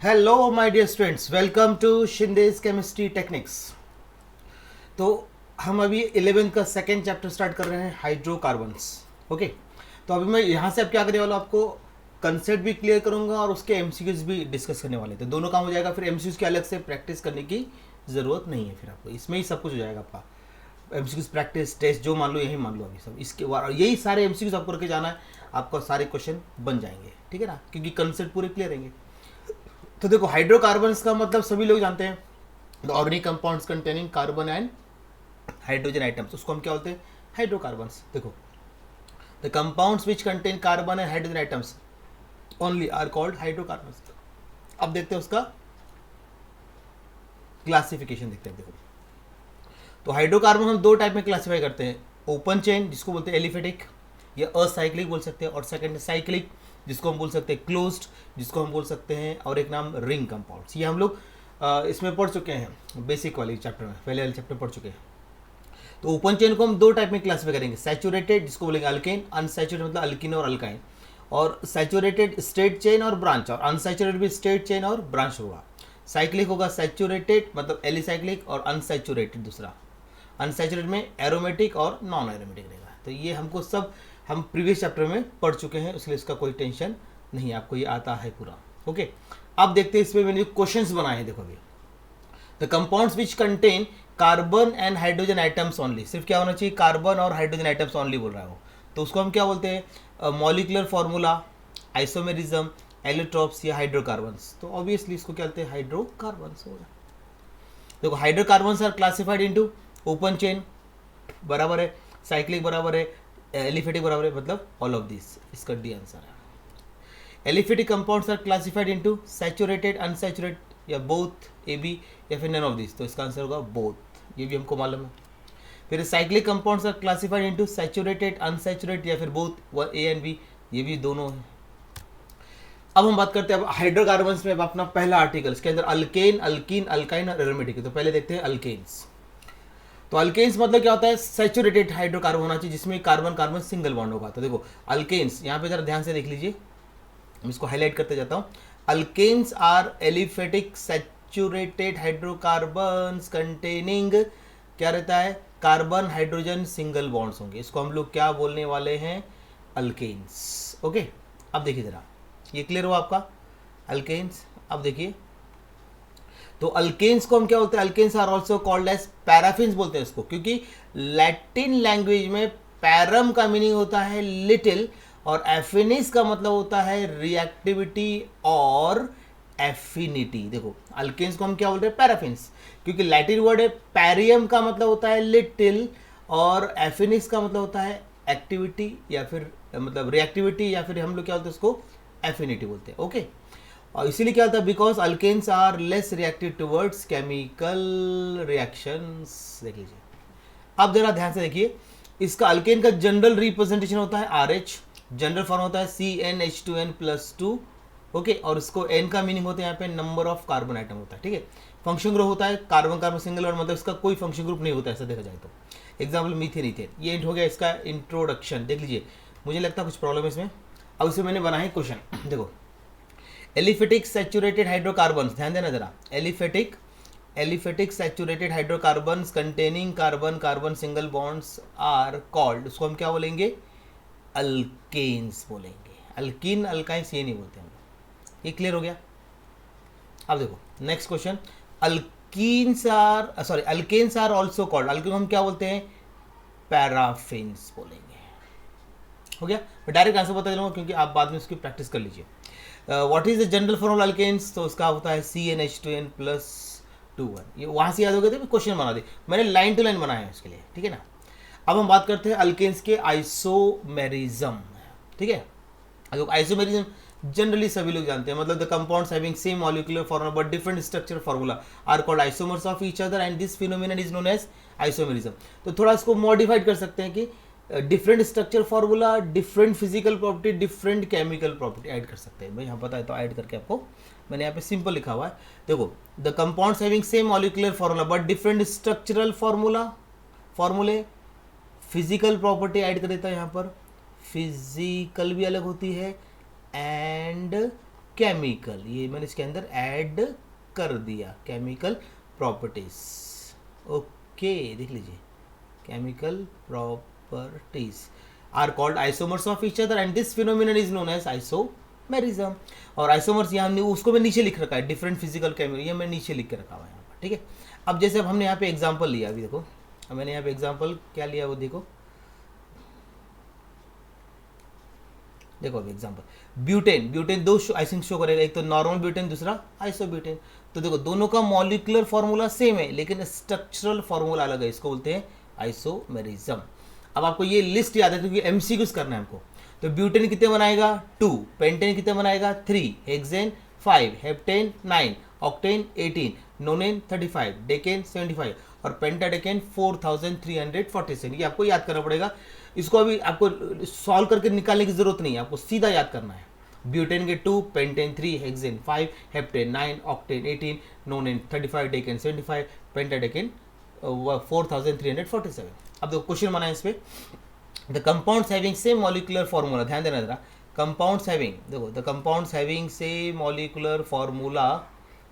Hello my dear students, welcome to Shinde's chemistry techniques. तो हम अभी 11th का सेकेंड चैप्टर स्टार्ट कर रहे हैं, हाइड्रोकार्बन्स। ओके, तो अभी मैं यहाँ से अब क्या करने वाला हूँ, आपको कंसेप्ट भी क्लियर करूँगा और उसके एमसीक्यूज भी डिस्कस करने वाले थे। दोनों काम हो जाएगा, फिर एमसीक्यूज की अलग से प्रैक्टिस करने की ज़रूरत नहीं है। फिर आपको इसमें ही सब कुछ हो जाएगा आपका। एमसीक्यूज प्रैक्टिस टेस्ट जो मान लो यही मान लो अभी सब इसके बाद, और यही सारे एमसीक्यूज आपको करके जाना है, आपको सारे क्वेश्चन बन जाएंगे। ठीक है ना, क्योंकि कंसेप्ट पूरे क्लियर रहेंगे। तो देखो, हाइड्रोकार्बन्स का मतलब सभी लोग जानते हैं, the organic compounds containing carbon and hydrogen items, उसको हम क्या बोलते हैं, हाइड्रोकार्बन्स। देखो, the compounds which contain carbon and hydrogen items only are called hydrocarbons. अब देखते हैं उसका क्लासिफिकेशन, देखते हैं। देखो, तो हाइड्रोकार्बन हम दो टाइप में क्लासीफाई करते हैं, ओपन चेन जिसको बोलते हैं एलिफेटिक या असाइक्लिक बोल सकते हैं, और सेकंड साइक्लिक जिसको हम बोल सकते हैं क्लोज्ड, जिसको हम बोल सकते हैं, और एक नाम रिंग कंपाउंड्स। ये हम लोग इसमें पढ़ चुके हैं बेसिक वाले चैप्टर में, पहले वाले चैप्टर पढ़ चुके हैं। तो ओपन चेन को हम दो टाइप में क्लासीफाई करेंगे, सैचुरेटेड जिसको बोलेंगे अल्केन, अनसैचुरेटेड मतलब अल्किन और अल्काइन, और सैचुरेटेड स्ट्रेट चेन और ब्रांच, और अनसैचुरेटेड भी स्ट्रेट चेन और ब्रांच होगा। साइक्लिक होगा सैचुरेटेड मतलब एलिसाइक्लिक, और अनसैचुरेटेड दूसरा, अनसैचुरेटेड में एरोमेटिक और नॉन एरोमेटिक रहेगा। तो ये हमको सब हम प्रीवियस चैप्टर में पढ़ चुके हैं, इसलिए इसका कोई टेंशन नहीं, आपको ये आता है पूरा। ओके, अब देखते हैं इसमें मैंने क्वेश्चंस बनाए हैं। देखो अभी, the compounds which contain carbon and hydrogen items only, सिर्फ क्या होना चाहिए, कार्बन और हाइड्रोजन आइटम्स ओनली बोल रहा है वो, तो उसको हम क्या बोलते हैं, मॉलिकुलर फॉर्मूला, आइसोमेरिज्म, एलोट्रॉप्स या हाइड्रोकार्बन्स। तो ऑब्वियसली इसको क्या बोलते हैं, हाइड्रोकार्बन्स होगा। देखो, hydrocarbons are classified into open chain बराबर है, साइक्लिक बराबर है, एलिफेटिक बराबर है, मतलब ऑल ऑफ दिस, इसका डी आंसर है। Aliphatic compounds are classified into saturated, unsaturated या बोथ, ए बी या फिर नन ऑफ दिस, तो इसका आंसर होगा बोथ, ये भी हमको मालूम है। फिर cyclic compounds are classified into saturated, unsaturated या फिर बोथ, ए एंड बी, ये भी दोनों है। अब हम बात करते हैं अब हाइड्रोकार्बन्स में, अपना पहला आर्टिकल, इसके अंदर अल्केन, अल्कीन, अल्काइन और एरोमेटिक। तो पहले देखते हैं अल्केन्स। तो अल्केन्स मतलब क्या होता है, सैचुरेटेड हाइड्रोकार्बन होना चाहिए जिसमें कार्बन कार्बन सिंगल बॉन्ड होगा। तो देखो अल्केन्स, यहाँ पे जरा ध्यान से देख लीजिए, मैं इसको हाईलाइट करते जाता हूँ। Alkanes are aliphatic saturated hydrocarbons containing, क्या रहता है, कार्बन हाइड्रोजन सिंगल बॉन्ड्स होंगे, इसको हम लोग क्या बोलने वाले हैं, अल्केन्स। ओके, अब देखिए जरा, ये क्लियर हुआ आपका अल्केन्स। अब देखिए, तो अल्केन्स को हम क्या बोलते हैं, alkanes are also called as paraffins बोलते हैं इसको, क्योंकि लैटिन लैंग्वेज में पैरम का मीनिंग होता है लिटिल, और एफिनिस का मतलब होता है रिएक्टिविटी और एफिनिटी। देखो, अल्केन्स को हम क्या बोल रहे हैं, पैराफिन्स, क्योंकि लैटिन वर्ड है पैरियम का मतलब होता है लिटिल, और एफिनिस का मतलब होता है एक्टिविटी या फिर मतलब रिएक्टिविटी, या फिर हम लोग क्या बोलते हैं उसको, एफिनिटी बोलते हैं। ओके, और इसीलिए क्या होता है, because alkanes are less reactive towards chemical reactions. देख लीजिए, अब जरा ध्यान से देखिए, इसका अल्केन का जनरल रिप्रेजेंटेशन होता है RH, जनरल फॉर्म होता है CnH2n+2। ओके, और इसको N का मीनिंग होता है यहाँ पे नंबर ऑफ कार्बन आइटम होता है। ठीक है, फंक्शन ग्रुप होता है कार्बन कार्बन सिंगल बॉन्ड, मतलब इसका कोई फंक्शन ग्रुप नहीं होता है ऐसा देखा जाए तो। एग्जाम्पल मीथेन, इथेन, ये हो गया इसका इंट्रोडक्शन। देख लीजिए, मुझे लगता है कुछ प्रॉब्लम है इसमें। अब इसमें मैंने बनाया है क्वेश्चन, देखो, एलिफेटिक सैचुरेटेड हाइड्रोकार्बन्स, ध्यान देना जरा, aliphatic saturated hydrocarbons containing carbon carbon single bonds are called, उसको हम क्या बोलेंगे, अल्केन्स बोलेंगे। अल्कीन अल्काइंस ये नहीं बोलते हम लोग, ये क्लियर हो गया। अब देखो next question, alkanes are also called, alkane हम क्या बोलते हैं, पैराफिन्स बोलेंगे। हो गया, मैं डायरेक्ट आंसर बता दूंगा क्योंकि आप बाद में उसकी प्रैक्टिस कर लीजिए। What is the general form of alkanes, तो उसका होता है CnH2n+2। ये वहाँ से याद हो गया था, क्वेश्चन बना दे, मैंने लाइन टू लाइन बनाया है उसके लिए। ठीक है ना, अब हम बात करते हैं अल्केन्स के आइसोमेरिज्म। ठीक है, आइसोमेरिज्म जनरली सभी लोग जानते हैं, मतलब the compounds having same molecular formula but different structure formula are called isomers of each other and this phenomenon is known as isomerism. तो थोड़ा इसको मॉडिफाइड कर सकते हैं कि different structure formula, different physical property, different chemical property add कर सकते हैं। भाई यहाँ पता है तो ऐड करके आपको, मैंने यहाँ पे सिंपल लिखा हुआ है। देखो, the compounds having same molecular formula but different structural फॉर्मूले, फिजिकल प्रॉपर्टी ऐड कर देता है यहाँ पर, फिजिकल भी अलग होती है एंड केमिकल, ये मैंने इसके अंदर ऐड कर दिया, केमिकल प्रॉपर्टीज। ओके, देख लीजिए, chemical properties are called isomers of each other and this phenomenon is known as isomerism. और आइसोमर्स यहाँ उसको मैं नीचे लिख रखा है, डिफरेंट फिजिकल केमिकल, ये मैं नीचे लिख के रखा हुआ है यहाँ पर, ठीक है। अब जैसे अब हमने यहाँ पे एग्जांपल लिया, अभी देखो मैंने यहाँ पे एग्जांपल क्या लिया वो देखो, देखो अभी एग्जांपल ब्यूटेन, ब्यूटेन दो आई थिंक शो करेगा, एक तो नॉर्मल ब्यूटेन, दूसरा आइसोब्यूटेन। तो देखो दोनों का मॉलिक्यूलर फॉर्मूला सेम है लेकिन स्ट्रक्चरल फॉर्मूला अलग है, इसको बोलते हैं आइसोमेरिज्म। अब आपको ये लिस्ट याद है क्योंकि एमसीक्यूज करना है हमको। तो ब्यूटेन कितने बनाएगा 2, पेंटेन कितने बनाएगा 3, हेक्सेन 5, हेप्टेन 9, ऑक्टेन 18, नोनेन 35, डेकेन 75 और पेंटाडेकेन 4347। ये आपको याद करना पड़ेगा। इसको अभी आपको सॉल्व करके निकालने की जरूरत नहीं है, आपको सीधा याद करना है। ब्यूटेन के 2, pentane 3, hexane 5, heptane 9, octane 18, नोनेन 35, decane 75, पेंटाडेकेन 4347। अब देखो क्वेश्चन बना है इस पे, the compounds having same molecular formula, ध्यान देना जरा, कंपाउंड्स हैविंग, देखो the compounds having same molecular formula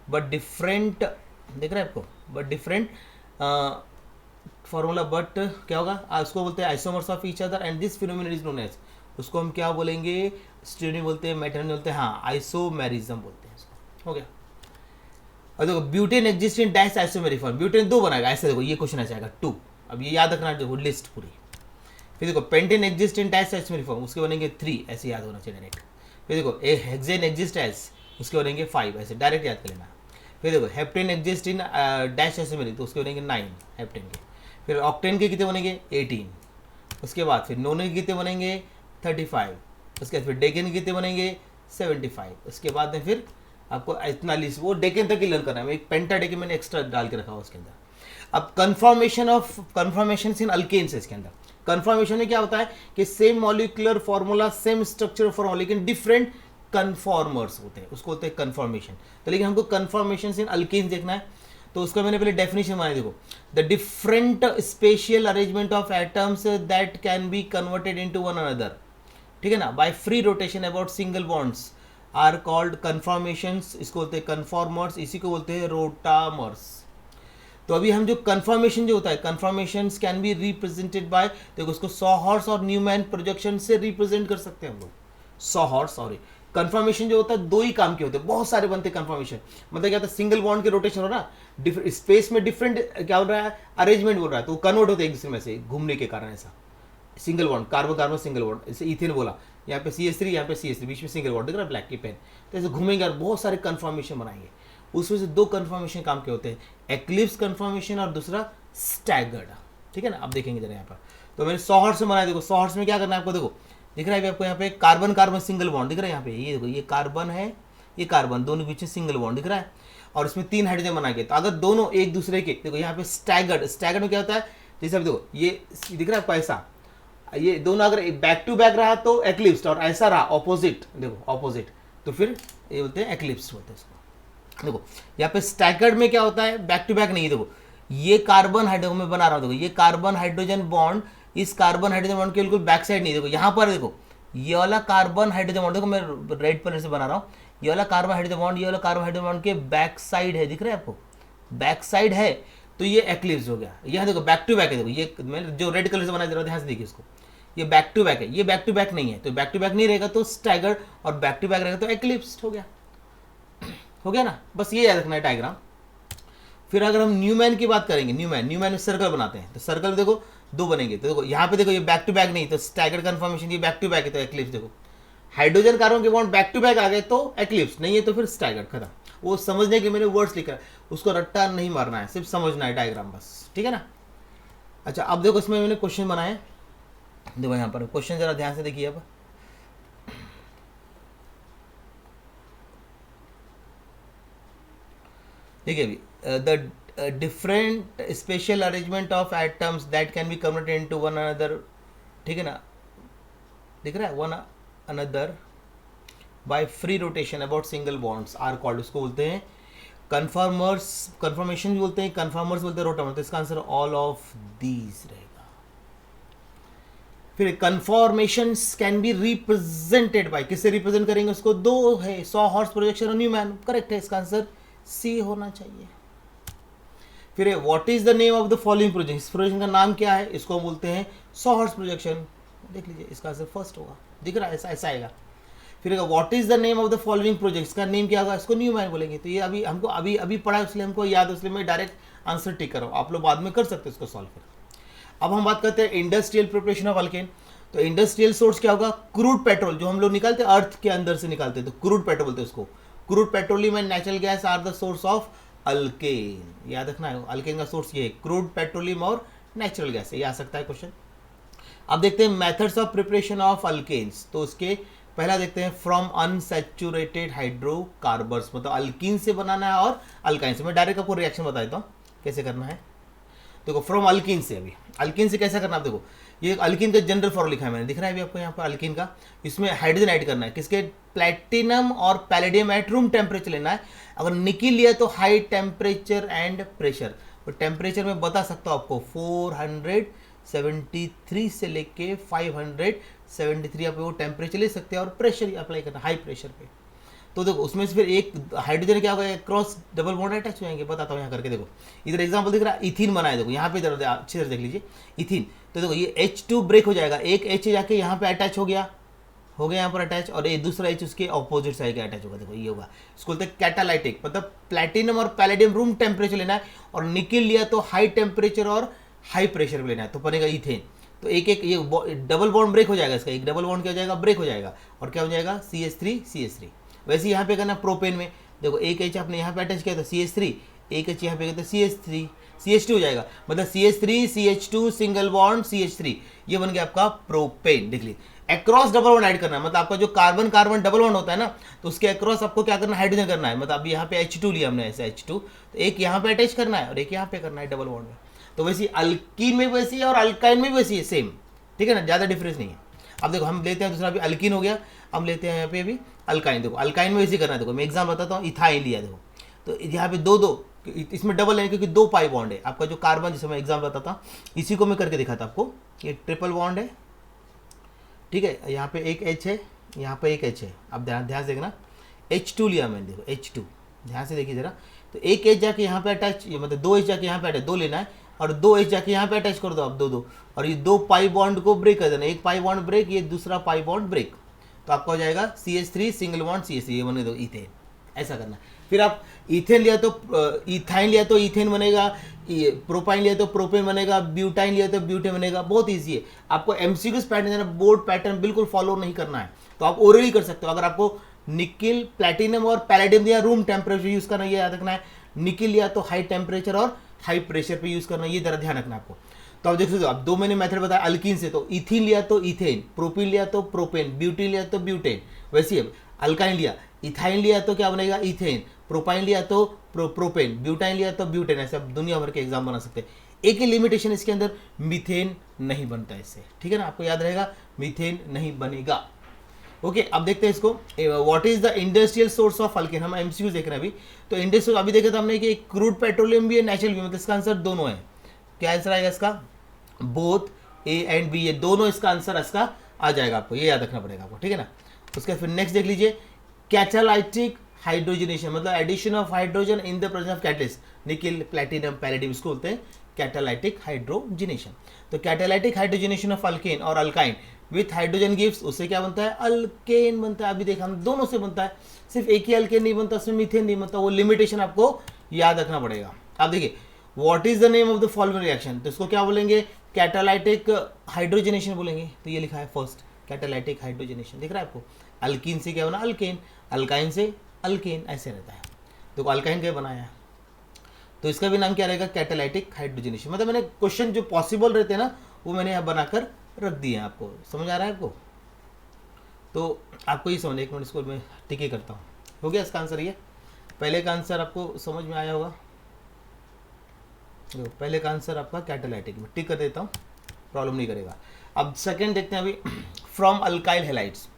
but different, देख रहे हैं आपको, बट डिफरेंट फॉर्मूला, बट क्या होगा, उसको बोलते हैं isomers of each other and this phenomenon is known as, उसको हम क्या बोलेंगे, स्टीरियो बोलते हैं, मेटरन बोलते हैं, हाँ आइसोमेरिज्म बोलते हैं इसको। हो गया। और देखो butane exist in dash isomeric form, butane 2 बनाएगा, ऐसे देखो ये क्वेश्चन ऐसा आएगा 2, अब ये याद रखना, देखो लिस्ट पूरी। फिर देखो pentane exist in dash isomeric form, उसके बनेंगे 3, ऐसे याद होना चाहिए डायरेक्ट। फिर देखो हेक्सेन एग्जिस्ट एज, उसके बनेंगे 5, ऐसे डायरेक्ट याद कर लेना। फिर देखो heptane exist in dash isomeric, तो उसके बनेंगे 9 हेप्टेन के। फिर ऑक्टेन के कितने बनेंगे 18, उसके बाद फिर नोनेन के कितने बनेंगे 35, उसके बाद फिर डेकेन के कितने बनेंगे 75, उसके बाद में फिर आपको इतना लिस्ट वो डेकेन तक ही लर्न करना है, एक पेंटा डेकेन मैंने एक्स्ट्रा डाल के रखा हुआ उसके अंदर। अब कन्फर्मेशन इन अल्केन्स है इसके अंदर। कन्फर्मेशन में क्या होता है कि same molecular formula, same structure formula, लेकिन डिफरेंट कन्फॉर्मर्स होते हैं, उसको होते हैं कन्फर्मेशन। तो लेकिन हमको कन्फर्मेशन इन अल्केन्स देखना है, तो उसका मैंने पहले डेफिनेशन बनाया, देखो the different spatial arrangement of atoms that can be converted into one another, ठीक है ना, by free rotation about single bonds are called conformations, इसको बोलते हैं कन्फॉर्मर्स, इसी को बोलते हैं रोटामर्स। तो अभी हम जो कन्फर्मेशन जो होता है, conformations can be represented by, देखो उसको सॉहर्स और न्यूमैन प्रोजेक्शन से रिप्रेजेंट कर सकते हैं हम लोग। सॉहर्स और कन्फर्मेशन जो होता है 2 ही काम के होते हैं, बहुत सारे बनते हैं कन्फर्मेशन। मतलब क्या होता है, सिंगल बॉन्ड के रोटेशन हो रहा है, स्पेस में डिफरेंट क्या हो रहा है, अरेंजमेंट हो रहा है, तो कन्वर्ट होते हैं एक दूसरे में से घूमने के कारण। ऐसा single bond, carbon carbon single bond, जैसे इथेन बोला, यहाँ पे CH3, यहाँ पे CH3, बीच में सिंगल बॉन्ड, दिख रहा है ब्लैक की पेन, तो ऐसे घूमेंगे और बहुत सारे कन्फर्मेशन बनाएंगे। उसमें से 2 कन्फर्मेशन काम के होते हैं, एक्लिप्स कन्फर्मेशन और दूसरा स्टैगर्ड, ठीक है ना। अब देखेंगे जरा यहाँ पर, तो मैंने सॉहर्स में बनाया, देखो सॉहर्स में क्या करना है आपको, देखो दिख रहा है आपको यहाँ पे कार्बन कार्बन सिंगल बॉन्ड दिख रहा है यहाँ पे, ये देखो ये कार्बन है, ये कार्बन, दोनों बीच में सिंगल बॉन्ड दिख रहा है, और इसमें 3 हाइड्रोजन बना के, तो अगर दोनों एक दूसरे के, देखो यहाँ पे स्टैगर्ड, स्टैगर्ड में क्या होता है, जैसे अब देखो ये दिख रहा है आपको ऐसा, ये दोनों अगर बैक टू बैक रहा तो एक्लिप्स, और ऐसा रहा ऑपोजिट, देखो ऑपोजिट, तो फिर ये बोलते हैं एक्लिप्स बोलते हैं इसको। देखो यहाँ पे स्टैगर्ड में क्या होता है, बैक टू बैक नहीं, देखो ये कार्बन हाइड्रोजन में बना रहा हूँ, देखो ये कार्बन हाइड्रोजन बॉन्ड इस कार्बन हाइड्रोजन बॉन्ड के बिल्कुल बैक साइड नहीं, देखो यहाँ पर देखो ये वाला कार्बन हाइड्रोजन बॉन्ड, देखो मैं रेड पेन से बना रहा हूँ, ये वाला कार्बन हाइड्रोजन बॉन्ड, ये वाला कार्बन हाइड्रोजन बॉन्ड के बैक साइड है, दिख रहा है आपको, बैक साइड है, तो ये एक्लिप्स हो गया। यहाँ देखो बैक टू बैक है, देखो ये मैंने जो रेड कलर से बनाया, जरा ध्यान से देखिए इसको, ये बैक टू बैक है, ये बैक टू बैक नहीं है, तो बैक टू बैक नहीं रहेगा तो स्टैगर्ड, और बैक टू बैक रहेगा तो एक्लिप्स हो गया। हो गया ना, बस ये याद रखना है डायग्राम। फिर अगर हम न्यूमैन की बात करेंगे, न्यूमैन में सर्कल बनाते हैं, तो सर्कल देखो 2 बनेंगे, तो देखो यहाँ पे देखो ये बैक टू बैक नहीं, तो स्टैगर्ड कन्फर्मेशन, ये बैक टू बैक है तो एक्लिप्स, देखो हाइड्रोजन कार्बन के बॉन्ड बैक टू बैक आ गए तो एक्लिप्स, नहीं है तो फिर स्टैगर्ड, खत्म। वो समझने के मैंने वर्ड्स लिखा है, उसको रट्टा नहीं मारना है, सिर्फ समझना है डायग्राम बस, ठीक है ना। अच्छा अब देखो इसमें मैंने क्वेश्चन बनाए, देखो यहाँ पर क्वेश्चन जरा ध्यान से देखिए। अब देखिए अभी the different special arrangement of atoms that can be converted into one another, ठीक है ना, दिख रहा है, one another by free rotation about single bonds are called, उसको बोलते हैं कन्फर्मर्स, कन्फर्मेशन भी बोलते हैं, कन्फर्मर्स बोलते हैं रोटामर, तो इसका आंसर ऑल ऑफ दीज रहेगा। फिर कन्फॉर्मेशंस कैन बी रिप्रेजेंटेड बाय, किससे रिप्रेजेंट करेंगे उसको, दो है, सॉ हॉर्स प्रोजेक्शन और न्यूमैन, करेक्ट है, इसका आंसर सी होना चाहिए। फिर what is the name of the following projection, इस प्रोजेक्शन का नाम क्या है, इसको हम बोलते हैं सॉ हॉर्स प्रोजेक्शन, देख लीजिए इसका आंसर फर्स्ट होगा, दिख रहा है ऐसा ऐसा आएगा। फिर what is the name of the following projects का नेम क्या होगा, इसको न्यूमैन बोलेंगे। तो ये अभी हमको अभी पढ़ा है इसलिए हमको याद है, इसलिए मैं डायरेक्ट आंसर टिक कर रहा हूँ, आप लोग बाद में कर सकते हो इसको सॉल्व कर। अब हम बात करते हैं इंडस्ट्रियल प्रिपरेशन ऑफ अल्केन। तो इंडस्ट्रियल सोर्स क्या होगा, क्रूड पेट्रोल, जो हम लोग निकालते हैं अर्थ के अंदर से निकालते हैं, तो क्रूड पेट्रोल बोलते हैं उसको। Crude petroleum and natural gas are the source of alkane, याद रखना है, अल्केन का सोर्स ये है, क्रूड पेट्रोलियम और नेचुरल गैस, ये आ सकता है क्वेश्चन। अब देखते हैं methods of preparation of alkanes. तो उसके पहला देखते हैं फ्रॉम अनसैचुरेटेड हाइड्रोकार्बन्स, मतलब अल्कीन से बनाना है और अल्काइन से। मैं डायरेक्ट आपको रिएक्शन बता देता हूँ कैसे करना है। देखो फ्रॉम अल्कीन से, अभी अल्कीन से कैसा करना है, देखो ये अल्कीन का जनरल फॉर्मूला लिखा है मैंने, दिख रहा है अभी आपको यहाँ पर अल्कीन का। इसमें हाइड्रोजन ऐड करना है, किसके, प्लैटिनम और पैलेडियम एट रूम टेम्परेचर लेना है। अगर निकिल लिया तो हाई टेम्परेचर एंड प्रेशर, तो टेम्परेचर में बता सकता हूँ आपको 473 से लेके 573 आप वो टेम्परेचर ले सकते हैं, और प्रेशर अप्लाई करना हाई प्रेशर पे। तो देखो उसमें से फिर एक हाइड्रोजन क्या होगा, क्रॉस डबल बॉन्ड अटैच हो जाएंगे, बताता हूँ यहाँ करके। देखो इधर एग्जांपल दिख रहा है, इथिन बना है, देखो यहाँ पे इधर अच्छे से देख लीजिए इथिन। तो देखो ये H2 ब्रेक हो जाएगा, एक H जाके यहाँ पे अटैच हो गया यहाँ पर अटैच, और ये दूसरा H उसके ऑपोजिट साइड का अटैच होगा, देखो ये होगा, इसको बोलते हैं कैटालाइटिक। मतलब प्लैटिनम और पैलेडियम रूम टेम्परेचर लेना है, और निकिल लिया तो हाई टेम्परेचर और हाई प्रेशर पे लेना है, तो बनेगा इथेन। तो एक एक ये डबल बॉन्ड ब्रेक हो जाएगा, इसका एक डबल बॉन्ड क्या हो जाएगा, ब्रेक हो जाएगा, और क्या हो जाएगा CH3। वैसे यहाँ पे करना प्रोपेन में, देखो एक H आपने यहाँ पे अटैच किया था CH3, एक H यहाँ पे किया CH3, CH2 हो जाएगा, मतलब CH3 CH2 single bond CH3, ये बन गया आपका प्रोपेन। देख लीजिए अक्रॉस डबल बॉन्ड ऐड करना है, मतलब आपका जो कार्बन कार्बन डबल बॉन्ड होता है ना, तो उसके अक्रॉस आपको क्या करना है, हाइड्रोजन करना है। मतलब अभी यहाँ पे H2 लिया हमने ऐसे H2, तो एक यहाँ पे अटैच करना है और एक यहाँ पे करना है डबल बॉन्ड में। तो वैसे अल्कीन में वैसी है और अल्काइन में वैसी है, सेम, ठीक है ना, ज़्यादा डिफरेंस नहीं है। अब देखो हम लेते हैं दूसरा, अभी अल्कीन हो गया, हम लेते हैं यहाँ पे अभी अल्काइन। देखो अल्काइन में वैसे करना है, देखो मैं एग्जाम बताता हूँ, इथाइल लिया, देखो तो यहाँ पे दो इसमें डबल है क्योंकि 2 पाई बॉन्ड है। आपका जो कार्बन, जिसे मैं एग्जाम बताता हूँ, इसी को मैं करके दिखाता आपको, ये ट्रिपल बॉन्ड है, ठीक है, यहाँ पे एक H है, यहाँ पे एक H है। अब ध्यान से देखना, H2 लिया मैंने, देखो H2, ध्यान से देखिए जरा, तो एक H जाके यहाँ पे अटैच, मतलब 2 H जाके यहाँ पे अटैच, 2 लेना है, और 2 H जाके यहाँ पे अटैच कर दो आप, दो, और ये 2 पाई बॉन्ड को ब्रेक कर देना, एक पाई बॉन्ड ब्रेक, ये दूसरा पाई बॉन्ड ब्रेक, तो आपका हो जाएगा CH3 सिंगल बॉन्ड CH3, ये बने दो इथेन, ऐसा करना। फिर आप इथेन लिया तो इथाइन लिया तो इथेन बनेगा, प्रोपाइन लिया तो प्रोपेन बनेगा, ब्यूटाइन लिया तो ब्यूटेन बनेगा। बहुत ईजी है, आपको एमसीक्यूज पैटर्न, बोर्ड पैटर्न बिल्कुल फॉलो नहीं करना है, तो आप ओरली कर सकते हो। अगर आपको निकिल, प्लैटिनम और पैलेडियम दिया, रूम टेम्परेचर यूज करना, ये याद रखना है। निकिल लिया तो हाई टेम्परेचर और हाई प्रेशर पे यूज करना, ये जरा ध्यान रखना आपको। तो आप देख सकते हो, अब 2 मैंने मेथड बताया अल्कीन से, तो इथिन लिया तो इथेन, प्रोपिन लिया तो प्रोपेन, ब्यूटीन लिया तो ब्यूटेन। वैसे अल्काइन लिया, इथाइन लिया तो क्या बनेगा इथेन, प्रोपाइन लिया तो प्रोपेन, ब्यूटाइन लिया तो ब्यूटेन। ऐसे आप दुनिया भर के एग्जाम बना सकते हैं। एक ही लिमिटेशन इसके अंदर, मीथेन नहीं बनता इससे, ठीक है ना, आपको याद रहेगा, मीथेन नहीं बनेगा। ओके, अब देखते हैं इसको, what is the industrial source of alkane. हम एमसीक्यू देख रहे हैं अभी, तो इंडस्ट्रियल अभी देखा था हमने कि क्रूड पेट्रोलियम भी है, नेचुरल भी, मतलब इसका आंसर दोनों है। क्या आंसर आएगा इसका, बोथ A एंड B, ये दोनों इसका आंसर इसका आ जाएगा, आपको ये याद रखना पड़ेगा आपको, ठीक है ना। उसके फिर नेक्स्ट देख लीजिए, कैटालाइटिक हाइड्रोजनेशन, मतलब addition of hydrogen in the presence of catalyst, nickel, platinum, palladium, इसको बोलते हैं कैटालाइटिक हाइड्रोजनेशन। तो कैटालाइटिक हाइड्रोजनेशन ऑफ अल्केन और अल्काइन विथ हाइड्रोजन गिव्स, उससे क्या बनता है, अल्केन बनता है। अभी देखा हम दोनों से बनता है, सिर्फ एक ही अल्केन नहीं बनता, उसमें मीथेन नहीं बनता, वो लिमिटेशन आपको याद रखना पड़ेगा। अब देखिए what is the name of the following reaction, तो इसको क्या बोलेंगे, कैटालाइटिक हाइड्रोजनेशन बोलेंगे। तो ये लिखा है फर्स्ट, कैटालाइटिक हाइड्रोजनेशन, दिख रहा है आपको। अल्कीन से क्या बना, अल्केन, अल्काइन से अल्केन, ऐसे रहता है। तो अल्काइन क्या बनाया है, तो इसका भी नाम क्या रहेगा, कैटालाइटिक हाइड्रोजनेशन। मतलब मैंने क्वेश्चन जो पॉसिबल रहते हैं ना, वो मैंने यहाँ बनाकर रख दिए हैं आपको। समझ आ रहा है आपको, तो आपको ये समझ, एक मिनट इसको मैं टिक ही करता हूँ। हो गया इसका आंसर, ये पहले का आंसर आपको समझ में आया होगा। पहले का आंसर आपका कैटालाइटिक, में टिक कर देता हूँ, प्रॉब्लम नहीं करेगा। अब सेकंड देखते हैं अभी, from alkyl halides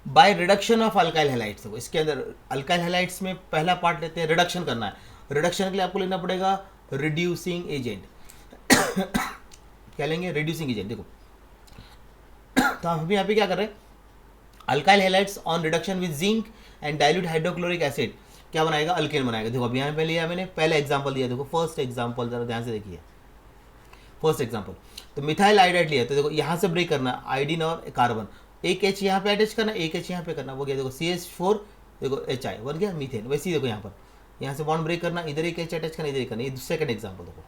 by reduction of alkyl halides. तो इसके अंदर अल्काइल हैलाइड्स में पहला पार्ट लेते हैं, रिडक्शन करना है। रिडक्शन के लिए आपको लेना पड़ेगा रिड्यूसिंग एजेंट। क्या लेंगे, रिड्यूसिंग एजेंट। देखो तो हम यहाँ पे क्या कर रहे हैं, alkyl halides on reduction with zinc and dilute hydrochloric acid क्या बनाएगा, अल्केन बनाएगा। देखो अब यहाँ पे लिया मैंने, पहले एग्जांपल दिया, देखो फर्स्ट एग्जांपल जरा ध्यान से देखिए, फर्स्ट एग्जांपल तो मिथाइल आयोडाइड लिया, तो देखो यहाँ से ब्रेक करना आयोडीन और कार्बन, एक H यहाँ पे अटैच करना, एक H यहाँ पे करना, वो गया देखो CH4, देखो HI बन गया मीथेन। वैसे ही देखो यहाँ से बॉन्ड ब्रेक करना, इधर एक H अटैच करना, इधर एक करना, ये सेकंड एग्जांपल देखो।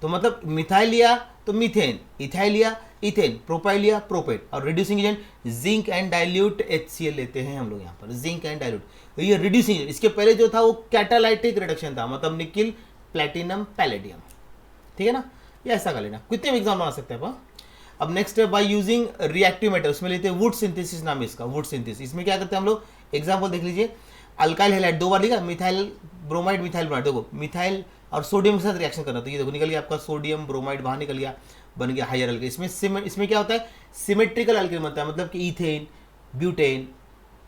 तो मतलब मिथाइल लिया तो मीथेन, इथाइल लिया इथेन, प्रोपाइल लिया प्रोपेन, और reducing agent zinc and dilute HCl लेते हैं हम लोग यहाँ पर, जिंक एंड डाइल्यूट। तो ये रिड्यूसिंग एजेंट, इसके पहले जो था वो कैटालाइटिक रिडक्शन था, मतलब निकिल प्लेटिनम पैलेडियम, ठीक है ना, ये ऐसा कर लेना, कितने भी एग्जाम बना सकते हैं आप। अब नेक्स्ट है बाय यूजिंग रिएक्टिव मेटल, उसमें लेते हैं वुड सिंथेसिस, नाम है इसका वुड सिंथेसिस। इसमें क्या करते हैं हम लोग, एग्जांपल देख लीजिए, अल्काइल हैलाइड दो बार लिखा, मिथाइल ब्रोमाइड मिथाइल ब्रोमाइड, देखो मिथाइल और सोडियम के साथ रिएक्शन करना, तो ये देखो निकल गया आपका सोडियम ब्रोमाइड, बाहर निकल गया, बन गया हायर अल्केन। इसमें क्या होता है, सिमेट्रिकल अल्केन बनता है, मतलब कि ethane, butane,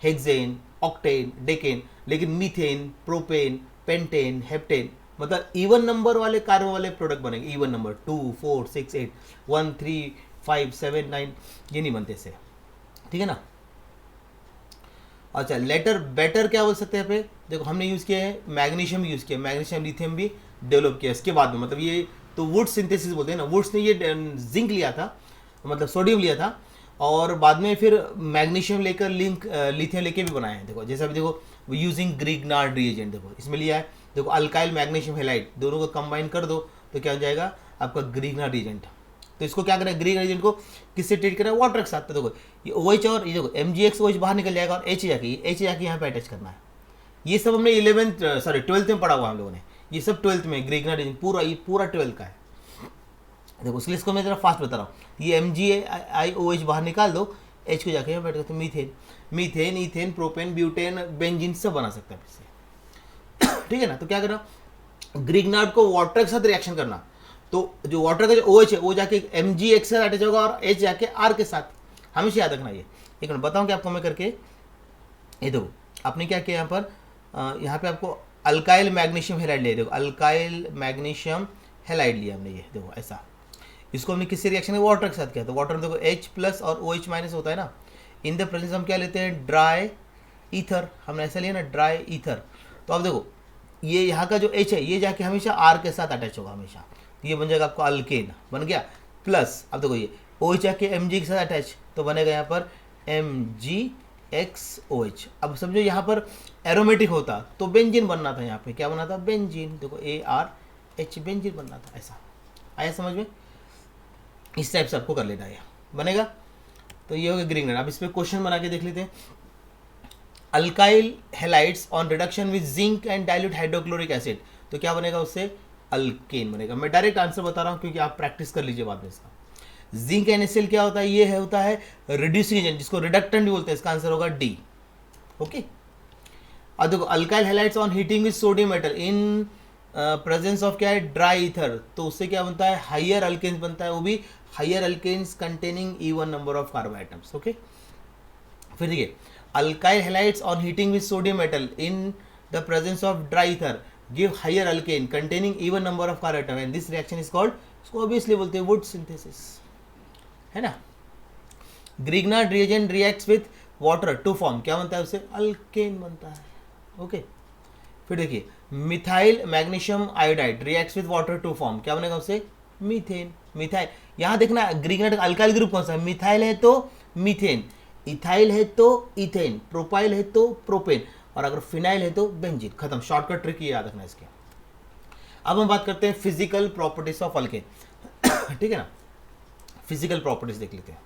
hexane, octane, decane, लेकिन मीथेन, प्रोपेन, पेंटेन, हेप्टेन, मतलब इवन नंबर वाले कार्बन वाले प्रोडक्ट बनेंगे, इवन नंबर 2 4 6 8 1 3 5 7 9, ये नहीं बनते इससे, ठीक है ना। अच्छा लेटर बेटर क्या बोल सकते हैं पे, देखो हमने यूज़ किया है मैग्नीशियम, यूज़ किया मैग्नीशियम, लिथियम भी डेवलप किया इसके बाद में, मतलब ये तो वुड सिंथेसिस बोलते हैं ना, वुड्स ने ये जिंक लिया था, मतलब सोडियम लिया था, और बाद में फिर मैग्नीशियम लेकर लिथियम लेके भी बनाए हैं। देखो जैसे अभी देखो यूजिंग ग्रिग्नार्ड रिएजेंट, देखो इसमें लिया है, देखो अल्काइल मैग्नीशियम हैलाइड, दोनों को कंबाइन कर दो तो क्या हो जाएगा आपका ग्रिग्नार्ड रिएजेंट। तो इसको क्या करें, ग्रीक रिएजेंट को किससे ट्रीट करें, वाटर के साथ। तो देखो ये OH और ये देखो MgX OH बाहर निकल जाएगा, और H जाके यहाँ पे अटैच करना है। ये सब हमने 12th में पढ़ा हुआ हम लोगों ने, ये सब 12th में ग्रिग्नार्ड रिएजेंट पूरा, ये पूरा 12th का है। देखो इसलिए इसको मैं जरा फास्ट बता रहा हूँ, ये MgIOH बाहर निकाल दो, H को जाके यहाँ बैठ करते, methane, ethane, propane, butane, benzene सब बना सकते हैं इससे, ठीक है ना। तो क्या करना, ग्रिग्नार्ड को वाटर के साथ रिएक्शन करना, तो जो वाटर का जो OH है वो जाके MgX से अटैच होगा, और H जाके R के साथ, हमेशा याद रखना। ये एक मिनट बताऊँ कि आपको मैं करके, ये देखो आपने क्या किया यहाँ पर, यहाँ पे आपको अल्काइल मैग्नीशियम हैलाइड लिया, देखो अल्काइल मैग्नीशियम हैलाइड लिया हमने, ये देखो ऐसा, इसको हमने किससे रिएक्शन है, वाटर के साथ किया। तो वाटर में देखो H+ और OH- होता है ना, इन द प्रेजेंस हम क्या लेते हैं, ड्राई ईथर, हमने ऐसा लिया ना ड्राई ईथर। तो अब देखो ये यहाँ का जो H है ये जाके हमेशा R के साथ अटैच होगा हमेशा, ये बन जाएगा आपको अल्केन, बन गया। प्लस अब देखो ये OH जाके Mg के साथ अटैच, तो बनेगा यहाँ पर MgXOH। अब समझो यहाँ पर एरोमेटिक होता तो बेंजीन बनना था, यहाँ पे क्या बना था, बेंजीन, देखो ARH बेंजीन बनना था, ऐसा आया समझ में। इस टाइप से आपको कर लेना है, बनेगा। तो ये हो गया ग्रिग्नार्ड। अब इस पर क्वेश्चन बना के देख लेते हैं, alkyl halides on reduction with zinc and dilute hydrochloric acid, तो क्या बनेगा उससे, अल्केन बनेगा। मैं डायरेक्ट आंसर बता रहा हूँ क्योंकि आप प्रैक्टिस कर लीजिए बाद में इसका। जिंक NaCl क्या होता है, ये है होता है रिड्यूसिंग एजेंट, जिसको रिडक्टेंट भी बोलते हैं, इसका आंसर होगा D, ओके। अब देखो alkyl halides on heating with sodium metal in presence of क्या है, ड्राई ईथर, तो उससे क्या बनता है, हायर अल्केन्स बनता है, वो भी higher alkanes containing even number of carbon items, okay. फिर देखिए alkyl halides on heating with sodium metal in the presence of dry ether give higher alkane containing even number of carbon atom, and this reaction is called, इसको obviously बोलते हैं wood synthesis, है ना। Grignard reagent reacts with water to form, क्या बनता है उससे, alkane बनता है, ओके। फिर देखिए methyl magnesium iodide reacts with water to form, क्या बनेगा उससे, मीथेन, मिथाइल। यहाँ देखना ग्रिग्नार्ड अल्काइल ग्रुप कौन सा है, मिथाइल है तो मीथेन, इथाइल है तो इथेन, प्रोपाइल है तो प्रोपेन, और अगर फिनाइल है तो बेंजीन, खत्म। शॉर्टकट ट्रिक ये याद रखना इसके। अब हम बात करते हैं फिजिकल प्रॉपर्टीज ऑफ अल्केन, ठीक है ना। फिजिकल प्रॉपर्टीज देख लेते हैं।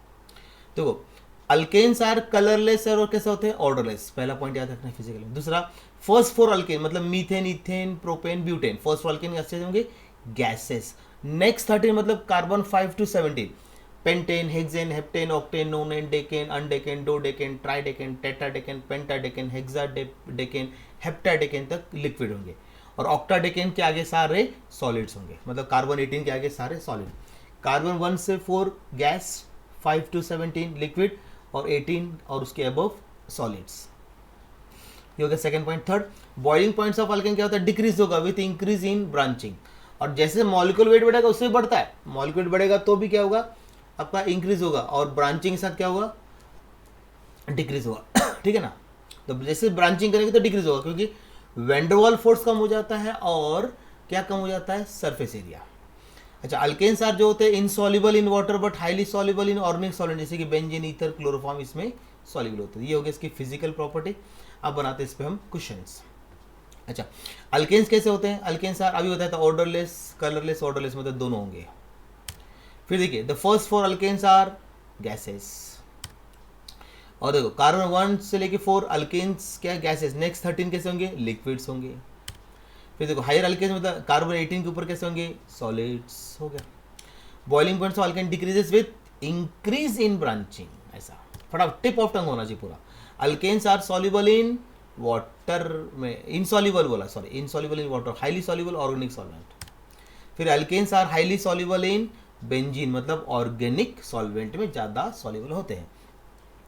देखो अल्केन्स आर कलरलेस और कैसे होते हैं, ऑर्डरलेस, पहला पॉइंट याद रखना है फिजिकल। दूसरा फर्स्ट 4 अल्केन मतलब methane, ethane, propane, butane, first 4 alkane कैसे होंगे, गैसेस। नेक्स्ट 13 मतलब carbon 5 to 17, pentane, hexane, heptane, octane, nonane, decane, undecane, dodecane, tridecane, tetradecane, pentadecane, hexadecane, heptadecane तक लिक्विड होंगे, और ऑक्टाडेकेन के आगे सारे सॉलिड्स होंगे, मतलब कार्बन 18 के आगे सारे सॉलिड। कार्बन 1 से 4 गैस, 5 to 17 लिक्विड, और 18 और उसके अबव सॉलिड्स। ये हो गया second point. Third, boiling points of alkane क्या होता है, डिक्रीज होगा विथ इंक्रीज इन ब्रांचिंग, और जैसे मॉलिक्यूल वेट बढ़ेगा उससे बढ़ता है, मॉलिक्यूल बढ़ेगा तो भी क्या होगा, आपका इंक्रीज होगा और ब्रांचिंग के साथ क्या होगा, डिक्रीज होगा। ठीक है ना, तो जैसे ब्रांचिंग करेंगे तो डिक्रीज होगा, क्योंकि वैंडरवाल फोर्स कम हो जाता है और क्या कम हो जाता है, सरफेस एरिया। अच्छा, अल्केन्स आर जो होते हैं insoluble in water but highly soluble in organic solvent, जैसे कि बेंजीन, ईथर, क्लोरोफॉर्म इसमें सॉल्युबल होते हैं। ये हो गया इसकी फिजिकल प्रॉपर्टी। अब बनाते हैं इस पे हम क्वेश्चंस। अच्छा, अल्केन्स कैसे होते हैं, अल्केन्स आर, अभी बताया था ऑर्डरलेस, कलरलेस, ऑर्डरलेस, मतलब दोनों होंगे। फिर देखिए the first 4 alkanes are gases, और देखो कार्बन 1 से लेके 4 अल्केन्स क्या गैसेस, नेक्स्ट 13 कैसे होंगे, लिक्विड्स होंगे। फिर देखो हायर अल्केन्स मतलब कार्बन 18 के ऊपर कैसे होंगे, सॉलिड्स हो गया। Boiling point of alkane decreases with increase in branching, ऐसा फटाफट टिप ऑफ टंग होना चाहिए पूरा। Alkanes are soluble in water में, इनसॉल्युबल बोला, sorry, insoluble in water, highly soluble organic solvent. फिर alkanes are highly soluble in benzene, मतलब organic solvent में ज़्यादा सॉल्युबल होते हैं।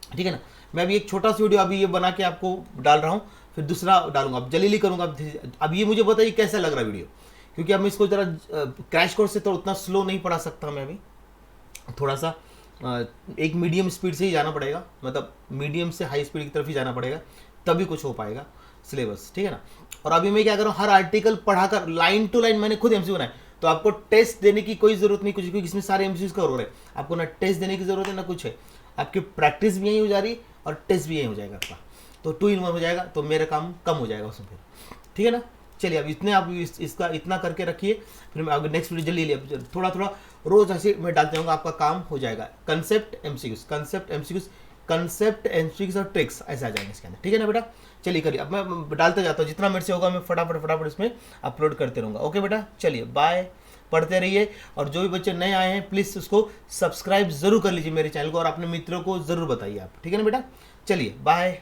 ठीक है ना, मैं अभी एक छोटा सा वीडियो अभी ये बना के आपको डाल रहा हूँ, फिर दूसरा डालूंगा, अब जल्दी करूँगा। अब ये मुझे बताइए कैसा लग रहा है वीडियो, क्योंकि अब मैं इसको जरा क्रैश कोर्स से तो उतना स्लो नहीं पढ़ा सकता मैं अभी, थोड़ा सा एक मीडियम स्पीड से ही जाना पड़ेगा, मतलब मीडियम से हाई स्पीड की तरफ ही जाना पड़ेगा, तभी कुछ हो पाएगा सिलेबस। ठीक है ना, और अभी मैं क्या कर रहा हूँ, हर आर्टिकल पढ़ाकर लाइन टू लाइन मैंने खुद एमसीक्यू बनाए, तो आपको टेस्ट देने की कोई जरूरत नहीं कुछ, क्योंकि इसमें सारे एमसीक्यूज कवर हो रहे हैं, आपको ना टेस्ट देने की जरूरत है ना कुछ है, आपकी प्रैक्टिस भी यही हो जा रही और टेस्ट भी यही हो जाएगा आपका, तो 2 in 1 हो जाएगा, तो मेरा काम कम हो जाएगा उसमें फिर। ठीक है ना, चलिए अब इतने आप इसका इतना करके रखिए, फिर मैं अगर नेक्स्ट वीडियो जल्दी लिया थोड़ा थोड़ा रोज ऐसे मैं डालते जाऊँगा, आपका काम हो जाएगा। Concept MCQs, concept MCQs, concept MCQs और ट्रिक्स ऐसे आ जाएंगे इसके अंदर। ठीक है ना बेटा, चलिए करिए, अब मैं डालते जाता हूँ, जितना मेरे से होगा मैं फटाफट इसमें अपलोड करते रहूँगा। ओके बेटा, चलिए बाय, पढ़ते रहिए, और जो भी बच्चे नए आए हैं प्लीज़ उसको सब्सक्राइब जरूर कर लीजिए मेरे चैनल को, और अपने मित्रों को जरूर बताइए आप। ठीक है ना बेटा, चलिए बाय।